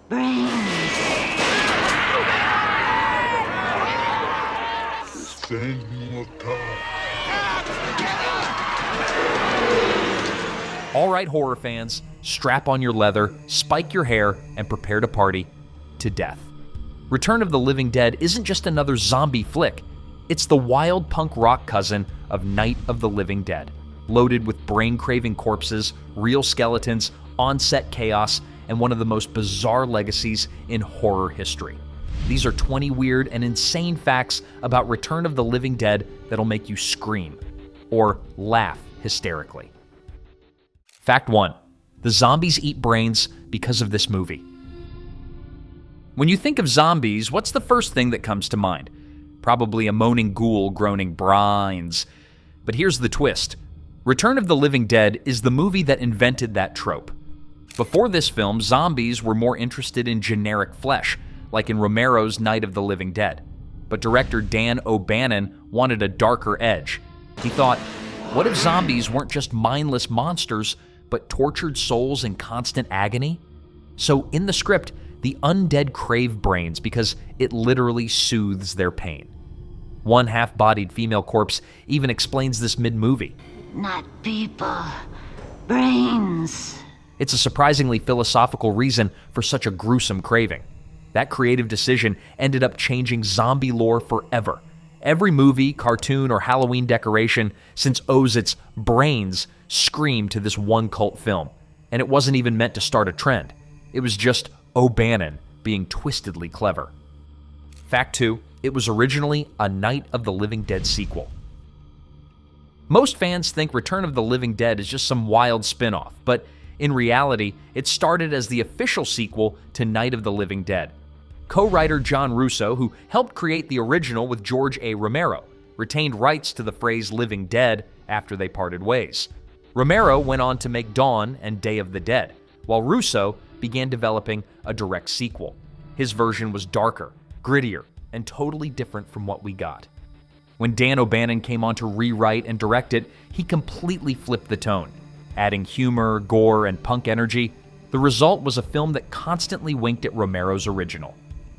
brains. All right, horror fans, strap on your leather, spike your hair, and prepare to party to death. Return of the Living Dead isn't just another zombie flick. It's the wild punk rock cousin of Night of the Living Dead, loaded with brain-craving corpses, real skeletons, on-set chaos, and one of the most bizarre legacies in horror history. These are 20 weird and insane facts about Return of the Living Dead that'll make you scream or laugh hysterically. Fact 1. The zombies eat brains because of this movie. When you think of zombies, what's the first thing that comes to mind? Probably a moaning ghoul groaning brines. But here's the twist. Return of the Living Dead is the movie that invented that trope. Before this film, zombies were more interested in generic flesh, like in Romero's Night of the Living Dead. But director Dan O'Bannon wanted a darker edge. He thought, what if zombies weren't just mindless monsters, but tortured souls in constant agony? So in the script, the undead crave brains because it literally soothes their pain. One half-bodied female corpse even explains this mid-movie. Not people, brains. It's a surprisingly philosophical reason for such a gruesome craving. That creative decision ended up changing zombie lore forever. Every movie, cartoon, or Halloween decoration since owes its brains scream to this one cult film. And it wasn't even meant to start a trend. It was just O'Bannon being twistedly clever. Fact 2. It was originally a Night of the Living Dead sequel. Most fans think Return of the Living Dead is just some wild spin-off, but in reality, it started as the official sequel to Night of the Living Dead. Co-writer John Russo, who helped create the original with George A. Romero, retained rights to the phrase Living Dead after they parted ways. Romero went on to make Dawn and Day of the Dead, while Russo began developing a direct sequel. His version was darker, grittier, and totally different from what we got. When Dan O'Bannon came on to rewrite and direct it, he completely flipped the tone, adding humor, gore, and punk energy. The result was a film that constantly winked at Romero's original.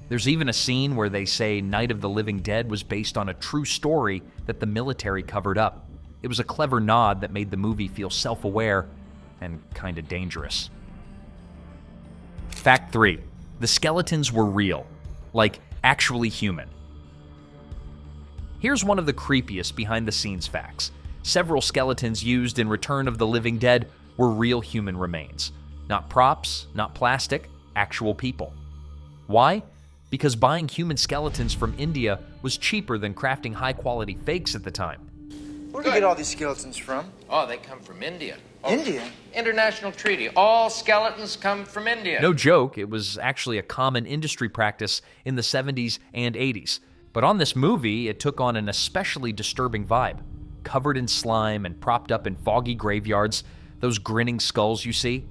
There's even a scene where they say Night of the Living Dead was based on a true story that the military covered up. It was a clever nod that made the movie feel self-aware and kinda dangerous. Fact 3. The skeletons were real, like actually human. Here's one of the creepiest behind-the-scenes facts. Several skeletons used in Return of the Living Dead were real human remains. Not props, not plastic, actual people. Why? Because buying human skeletons from India was cheaper than crafting high-quality fakes at the time. Where do you get all these skeletons from? Oh, they come from India. Oh, India? International treaty. All skeletons come from India. No joke, it was actually a common industry practice in the 70s and 80s. But on this movie, it took on an especially disturbing vibe. Covered in slime and propped up in foggy graveyards, those grinning skulls you see,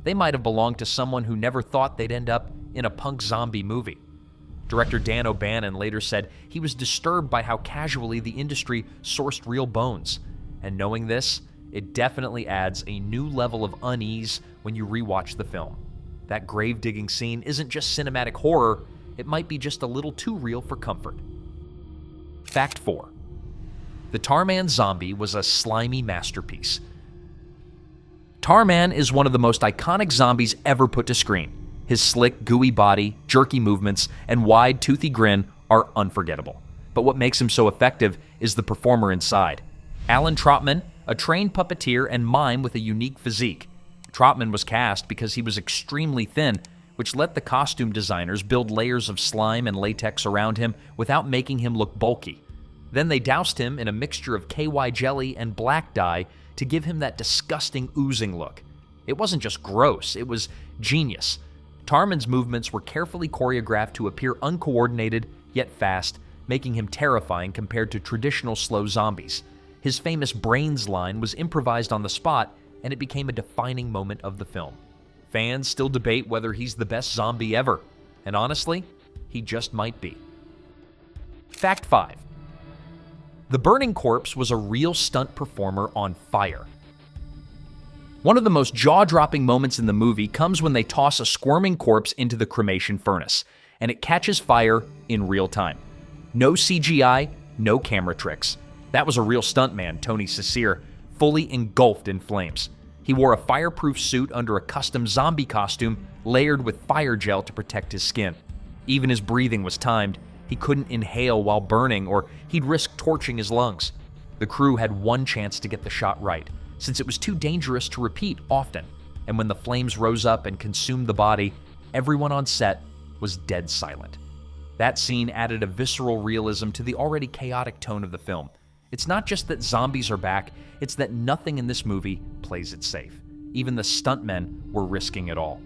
they might have belonged to someone who never thought they'd end up in a punk zombie movie. Director Dan O'Bannon later said he was disturbed by how casually the industry sourced real bones. And knowing this, it definitely adds a new level of unease when you rewatch the film. That grave-digging scene isn't just cinematic horror, it might be just a little too real for comfort. Fact 4. The Tarman zombie was a slimy masterpiece. Tarman is one of the most iconic zombies ever put to screen. His slick, gooey body, jerky movements, and wide, toothy grin are unforgettable. But what makes him so effective is the performer inside. Alan Trotman, a trained puppeteer and mime with a unique physique. Trotman was cast because he was extremely thin, which let the costume designers build layers of slime and latex around him without making him look bulky. Then they doused him in a mixture of KY jelly and black dye to give him that disgusting oozing look. It wasn't just gross, it was genius. Tarman's movements were carefully choreographed to appear uncoordinated yet fast, making him terrifying compared to traditional slow zombies. His famous brains line was improvised on the spot, and it became a defining moment of the film. Fans still debate whether he's the best zombie ever, and honestly, he just might be. Fact 5. The burning corpse was a real stunt performer on fire. One of the most jaw-dropping moments in the movie comes when they toss a squirming corpse into the cremation furnace, and it catches fire in real time. No CGI, no camera tricks. That was a real stuntman, Tony Cecere, fully engulfed in flames. He wore a fireproof suit under a custom zombie costume layered with fire gel to protect his skin. Even his breathing was timed. He couldn't inhale while burning, or he'd risk torching his lungs. The crew had one chance to get the shot right, since it was too dangerous to repeat often. And when the flames rose up and consumed the body, everyone on set was dead silent. That scene added a visceral realism to the already chaotic tone of the film. It's not just that zombies are back, it's that nothing in this movie plays it safe. Even the stuntmen were risking it all.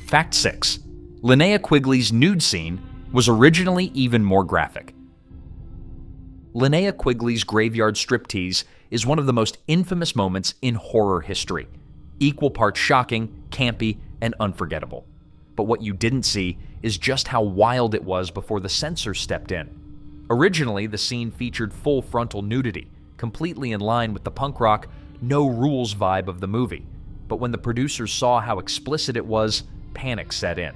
Fact 6. Linnea Quigley's nude scene was originally even more graphic. Linnea Quigley's graveyard striptease is one of the most infamous moments in horror history. Equal parts shocking, campy, and unforgettable. But what you didn't see is just how wild it was before the censors stepped in. Originally, the scene featured full frontal nudity, completely in line with the punk rock, no rules vibe of the movie. But when the producers saw how explicit it was, panic set in.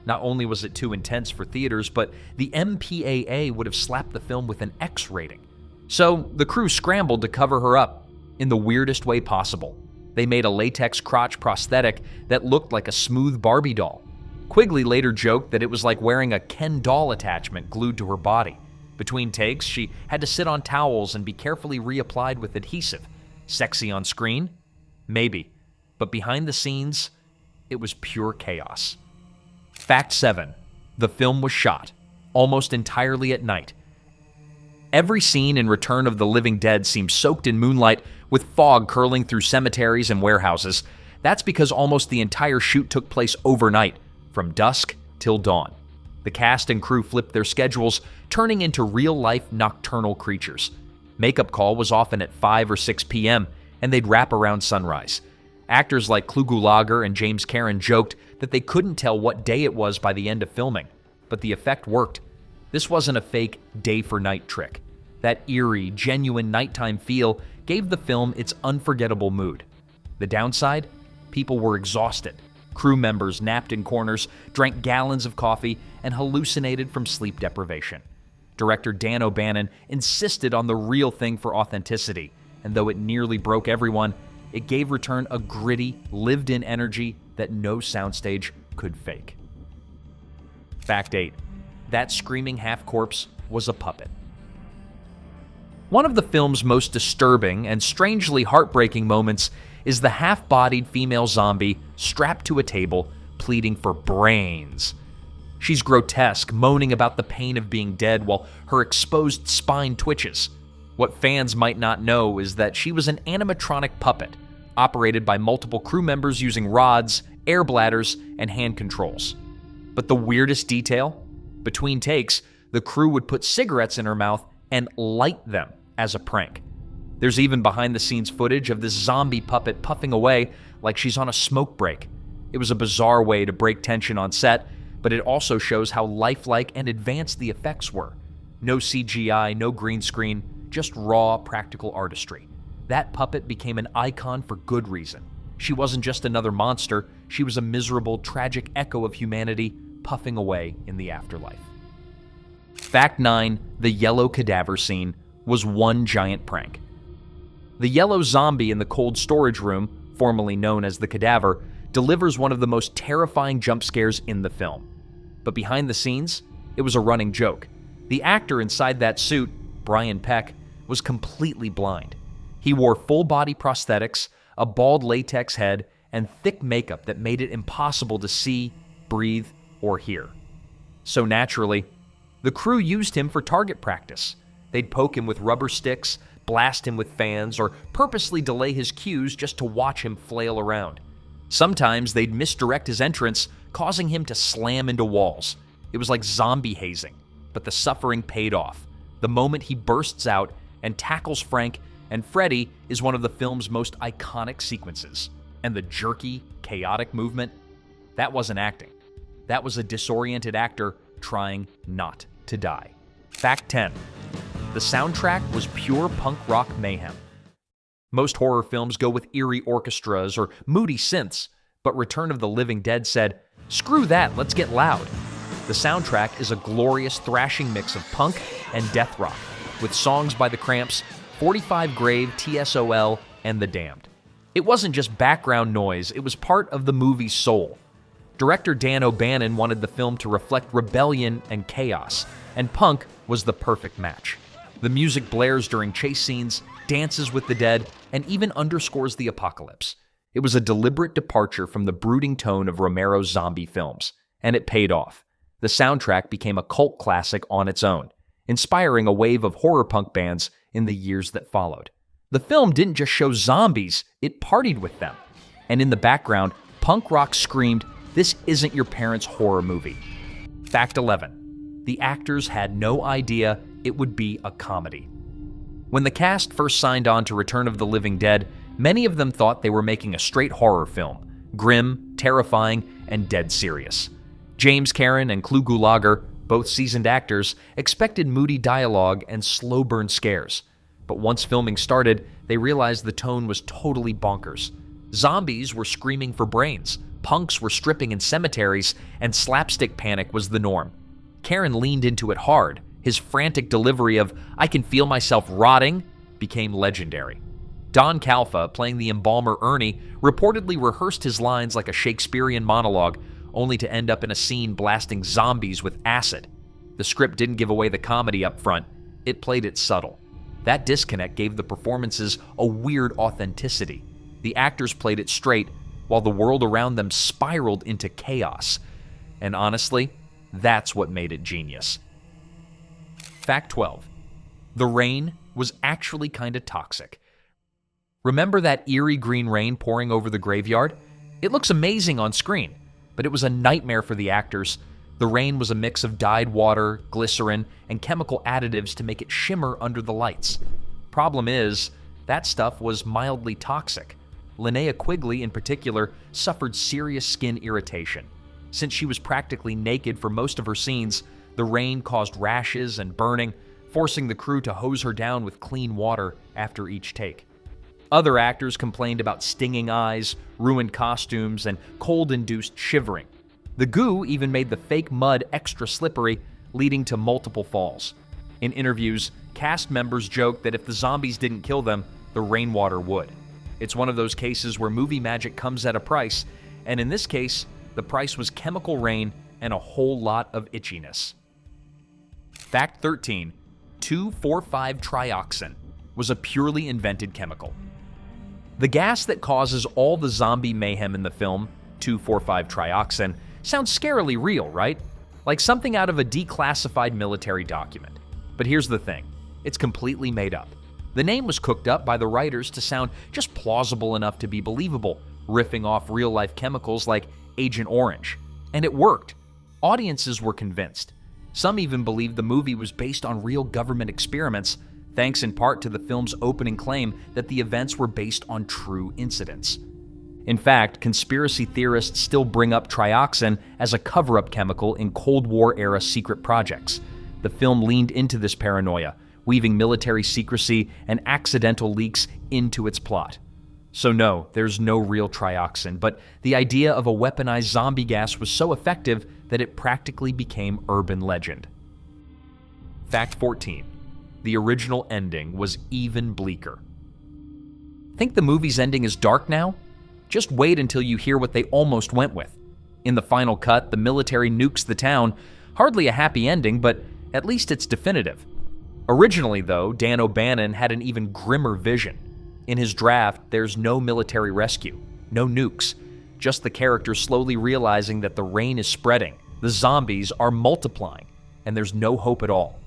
Not only was it too intense for theaters, but the MPAA would have slapped the film with an X rating. So the crew scrambled to cover her up in the weirdest way possible. They made a latex crotch prosthetic that looked like a smooth Barbie doll. Quigley later joked that it was like wearing a Ken doll attachment glued to her body. Between takes, she had to sit on towels and be carefully reapplied with adhesive. Sexy on screen? Maybe. But behind the scenes, it was pure chaos. Fact 7. The film was shot almost entirely at night. Every scene in Return of the Living Dead seems soaked in moonlight with fog curling through cemeteries and warehouses. That's because almost the entire shoot took place overnight, from dusk till dawn. The cast and crew flipped their schedules, turning into real-life nocturnal creatures. Makeup call was often at 5 or 6 p.m., and they'd wrap around sunrise. Actors like Klugulager and James Karen joked that they couldn't tell what day it was by the end of filming, but the effect worked. This wasn't a fake day-for-night trick. That eerie, genuine nighttime feel gave the film its unforgettable mood. The downside? People were exhausted. Crew members napped in corners, drank gallons of coffee, and hallucinated from sleep deprivation. Director Dan O'Bannon insisted on the real thing for authenticity, and though it nearly broke everyone, it gave Return a gritty, lived-in energy that no soundstage could fake. Fact 8. That screaming half-corpse was a puppet. One of the film's most disturbing and strangely heartbreaking moments is the half-bodied female zombie strapped to a table, pleading for brains. She's grotesque, moaning about the pain of being dead while her exposed spine twitches. What fans might not know is that she was an animatronic puppet, operated by multiple crew members using rods, air bladders, and hand controls. But the weirdest detail? Between takes, the crew would put cigarettes in her mouth and light them as a prank. There's even behind-the-scenes footage of this zombie puppet puffing away like she's on a smoke break. It was a bizarre way to break tension on set, but it also shows how lifelike and advanced the effects were. No CGI, no green screen, just raw, practical artistry. That puppet became an icon for good reason. She wasn't just another monster, she was a miserable, tragic echo of humanity puffing away in the afterlife. Fact 9. The yellow cadaver scene was one giant prank. The yellow zombie in the cold storage room, formerly known as the cadaver, delivers one of the most terrifying jump scares in the film. But behind the scenes, it was a running joke. The actor inside that suit, Brian Peck, was completely blind. He wore full-body prosthetics, a bald latex head, and thick makeup that made it impossible to see, breathe, or hear. So naturally, the crew used him for target practice. They'd poke him with rubber sticks, blast him with fans, or purposely delay his cues just to watch him flail around. Sometimes they'd misdirect his entrance, causing him to slam into walls. It was like zombie hazing, but the suffering paid off. The moment he bursts out and tackles Frank, and Freddy is one of the film's most iconic sequences. And the jerky, chaotic movement, that wasn't acting. That was a disoriented actor trying not to die. Fact 10. The soundtrack was pure punk rock mayhem. Most horror films go with eerie orchestras or moody synths, but Return of the Living Dead said, "Screw that, let's get loud." The soundtrack is a glorious thrashing mix of punk and death rock, with songs by The Cramps, 45 Grave, TSOL, and The Damned. It wasn't just background noise, it was part of the movie's soul. Director Dan O'Bannon wanted the film to reflect rebellion and chaos, and punk was the perfect match. The music blares during chase scenes, dances with the dead, and even underscores the apocalypse. It was a deliberate departure from the brooding tone of Romero's zombie films, and it paid off. The soundtrack became a cult classic on its own, inspiring a wave of horror punk bands in the years that followed. The film didn't just show zombies, it partied with them. And in the background, punk rock screamed, "This isn't your parents' horror movie." Fact 11. The actors had no idea it would be a comedy. When the cast first signed on to Return of the Living Dead, many of them thought they were making a straight horror film, grim, terrifying, and dead serious. James Karen and Clu Gulager, both seasoned actors, expected moody dialogue and slow-burn scares. But once filming started, they realized the tone was totally bonkers. Zombies were screaming for brains, punks were stripping in cemeteries, and slapstick panic was the norm. Karen leaned into it hard. His frantic delivery of "I can feel myself rotting" became legendary. Don Calfa, playing the embalmer Ernie, reportedly rehearsed his lines like a Shakespearean monologue, only to end up in a scene blasting zombies with acid. The script didn't give away the comedy up front, it played it subtle. That disconnect gave the performances a weird authenticity. The actors played it straight, while the world around them spiraled into chaos. And honestly, that's what made it genius. Fact 12. The rain was actually kinda toxic. Remember that eerie green rain pouring over the graveyard? It looks amazing on screen, but it was a nightmare for the actors. The rain was a mix of dyed water, glycerin, and chemical additives to make it shimmer under the lights. Problem is, that stuff was mildly toxic. Linnea Quigley, in particular, suffered serious skin irritation. Since she was practically naked for most of her scenes, the rain caused rashes and burning, forcing the crew to hose her down with clean water after each take. Other actors complained about stinging eyes, ruined costumes, and cold-induced shivering. The goo even made the fake mud extra slippery, leading to multiple falls. In interviews, cast members joked that if the zombies didn't kill them, the rainwater would. It's one of those cases where movie magic comes at a price, and in this case, the price was chemical rain and a whole lot of itchiness. Fact 13. 2,4,5-trioxin was a purely invented chemical. The gas that causes all the zombie mayhem in the film, 2,4,5-trioxin, sounds scarily real, right? Like something out of a declassified military document. But here's the thing, it's completely made up. The name was cooked up by the writers to sound just plausible enough to be believable, riffing off real-life chemicals like Agent Orange. And it worked. Audiences were convinced. Some even believed the movie was based on real government experiments, thanks in part to the film's opening claim that the events were based on true incidents. In fact, conspiracy theorists still bring up trioxin as a cover-up chemical in Cold War-era secret projects. The film leaned into this paranoia, weaving military secrecy and accidental leaks into its plot. So no, there's no real trioxin, but the idea of a weaponized zombie gas was so effective that it practically became urban legend. Fact 14. The original ending was even bleaker. Think the movie's ending is dark now? Just wait until you hear what they almost went with. In the final cut, the military nukes the town. Hardly a happy ending, but at least it's definitive. Originally, though, Dan O'Bannon had an even grimmer vision. In his draft, there's no military rescue, no nukes, just the characters slowly realizing that the rain is spreading, the zombies are multiplying, and there's no hope at all.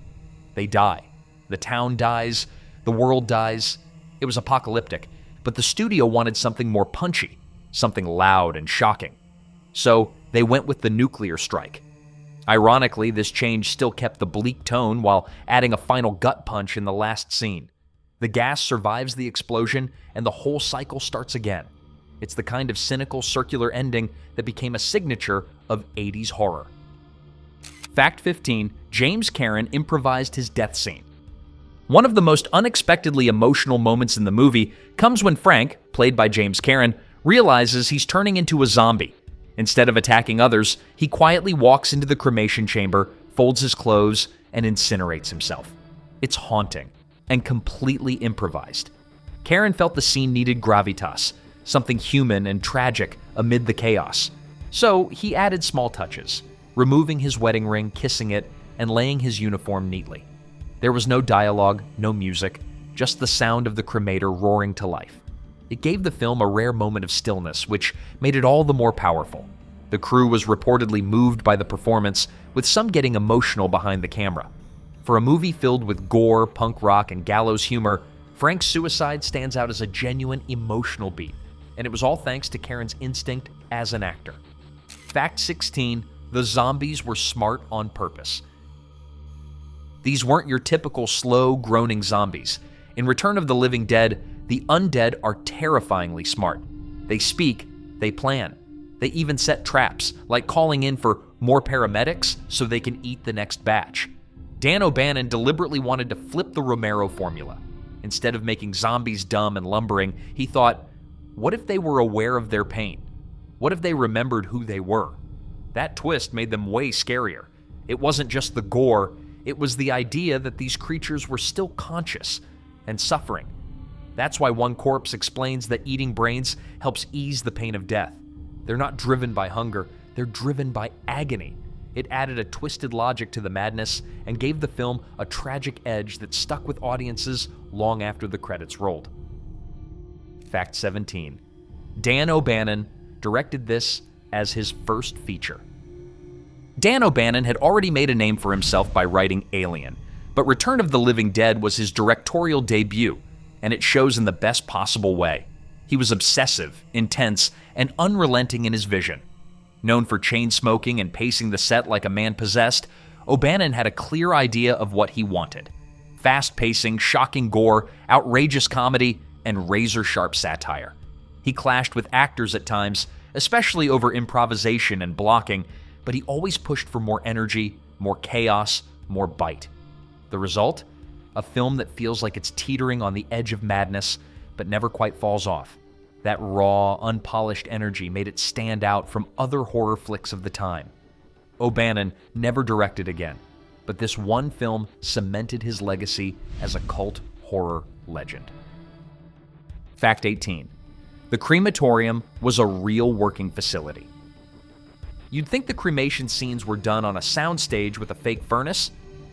They die. The town dies, the world dies. It was apocalyptic, but the studio wanted something more punchy, something loud and shocking. So they went with the nuclear strike. Ironically, this change still kept the bleak tone while adding a final gut punch in the last scene. The gas survives the explosion, and the whole cycle starts again. It's the kind of cynical, circular ending that became a signature of 80s horror. Fact 15. James Karen improvised his death scene. One of the most unexpectedly emotional moments in the movie comes when Frank, played by James Caan, realizes he's turning into a zombie. Instead of attacking others, he quietly walks into the cremation chamber, folds his clothes, and incinerates himself. It's haunting and completely improvised. Caan felt the scene needed gravitas, something human and tragic amid the chaos. So he added small touches, removing his wedding ring, kissing it, and laying his uniform neatly. There was no dialogue, no music, just the sound of the cremator roaring to life. It gave the film a rare moment of stillness, which made it all the more powerful. The crew was reportedly moved by the performance, with some getting emotional behind the camera. For a movie filled with gore, punk rock, and gallows humor, Frank's suicide stands out as a genuine emotional beat, and it was all thanks to Caan's instinct as an actor. Fact 16, the zombies were smart on purpose. These weren't your typical slow, groaning zombies. In Return of the Living Dead, the undead are terrifyingly smart. They speak, they plan. They even set traps, like calling in for more paramedics so they can eat the next batch. Dan O'Bannon deliberately wanted to flip the Romero formula. Instead of making zombies dumb and lumbering, he thought, what if they were aware of their pain? What if they remembered who they were? That twist made them way scarier. It wasn't just the gore, it was the idea that these creatures were still conscious and suffering. That's why one corpse explains that eating brains helps ease the pain of death. They're not driven by hunger, they're driven by agony. It added a twisted logic to the madness and gave the film a tragic edge that stuck with audiences long after the credits rolled. Fact 17. Dan O'Bannon directed this as his first feature. Dan O'Bannon had already made a name for himself by writing Alien, but Return of the Living Dead was his directorial debut, and it shows in the best possible way. He was obsessive, intense, and unrelenting in his vision. Known for chain-smoking and pacing the set like a man possessed, O'Bannon had a clear idea of what he wanted. Fast pacing, shocking gore, outrageous comedy, and razor-sharp satire. He clashed with actors at times, especially over improvisation and blocking, but he always pushed for more energy, more chaos, more bite. The result? A film that feels like it's teetering on the edge of madness, but never quite falls off. That raw, unpolished energy made it stand out from other horror flicks of the time. O'Bannon never directed again, but this one film cemented his legacy as a cult horror legend. Fact 18. The crematorium was a real working facility. You'd think the cremation scenes were done on a soundstage with a fake furnace?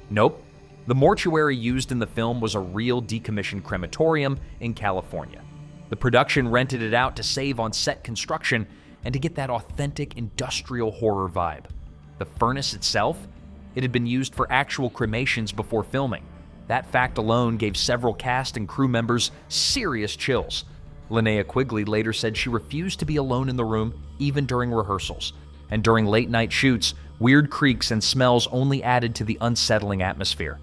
Nope. The mortuary used in the film was a real decommissioned crematorium in California. The production rented it out to save on set construction and to get that authentic industrial horror vibe. The furnace itself? It had been used for actual cremations before filming. That fact alone gave several cast and crew members serious chills. Linnea Quigley later said she refused to be alone in the room even during rehearsals. And during late-night shoots, weird creaks and smells only added to the unsettling atmosphere.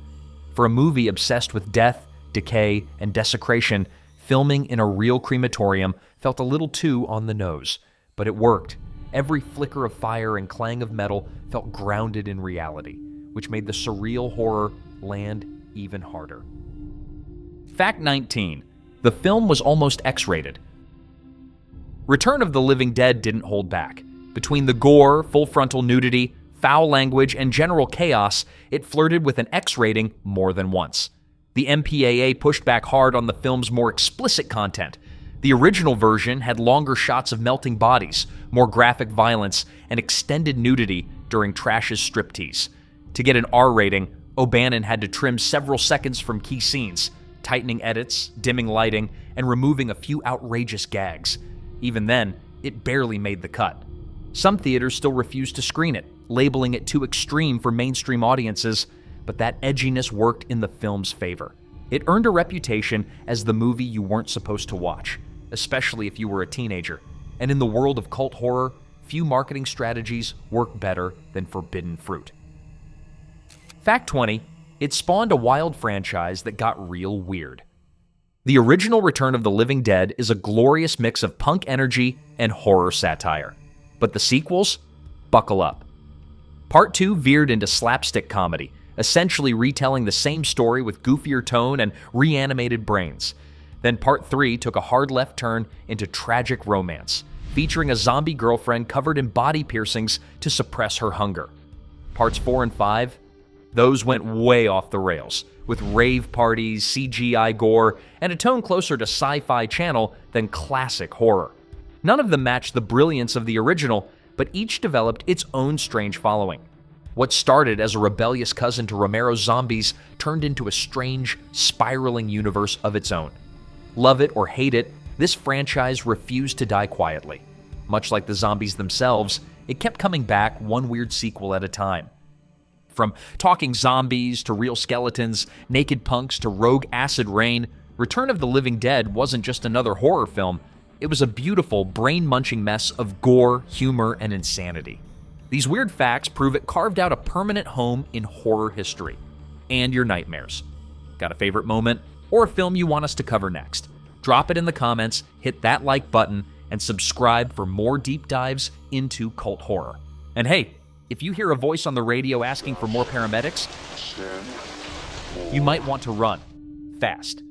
For a movie obsessed with death, decay, and desecration, filming in a real crematorium felt a little too on the nose. But it worked. Every flicker of fire and clang of metal felt grounded in reality, which made the surreal horror land even harder. Fact 19. The film was almost X-rated. Return of the Living Dead didn't hold back. Between the gore, full-frontal nudity, foul language, and general chaos, it flirted with an X rating more than once. The MPAA pushed back hard on the film's more explicit content. The original version had longer shots of melting bodies, more graphic violence, and extended nudity during Trash's striptease. To get an R rating, O'Bannon had to trim several seconds from key scenes, tightening edits, dimming lighting, and removing a few outrageous gags. Even then, it barely made the cut. Some theaters still refused to screen it, labeling it too extreme for mainstream audiences, but that edginess worked in the film's favor. It earned a reputation as the movie you weren't supposed to watch, especially if you were a teenager. And in the world of cult horror, few marketing strategies work better than forbidden fruit. Fact 20. It spawned a wild franchise that got real weird. The original Return of the Living Dead is a glorious mix of punk energy and horror satire. But the sequels? Buckle up. Part 2 veered into slapstick comedy, essentially retelling the same story with goofier tone and reanimated brains. Then Part 3 took a hard left turn into tragic romance, featuring a zombie girlfriend covered in body piercings to suppress her hunger. Parts 4 and 5, those went way off the rails, with rave parties, CGI gore, and a tone closer to Sci-Fi Channel than classic horror. None of them matched the brilliance of the original, but each developed its own strange following. What started as a rebellious cousin to Romero's zombies turned into a strange, spiraling universe of its own. Love it or hate it, this franchise refused to die quietly. Much like the zombies themselves, it kept coming back one weird sequel at a time. From talking zombies to real skeletons, naked punks to rogue acid rain, Return of the Living Dead wasn't just another horror film. It was a beautiful, brain-munching mess of gore, humor, and insanity. These weird facts prove it carved out a permanent home in horror history. And your nightmares. Got a favorite moment or a film you want us to cover next? Drop it in the comments, hit that like button, and subscribe for more deep dives into cult horror. And hey, if you hear a voice on the radio asking for more paramedics, you might want to run fast.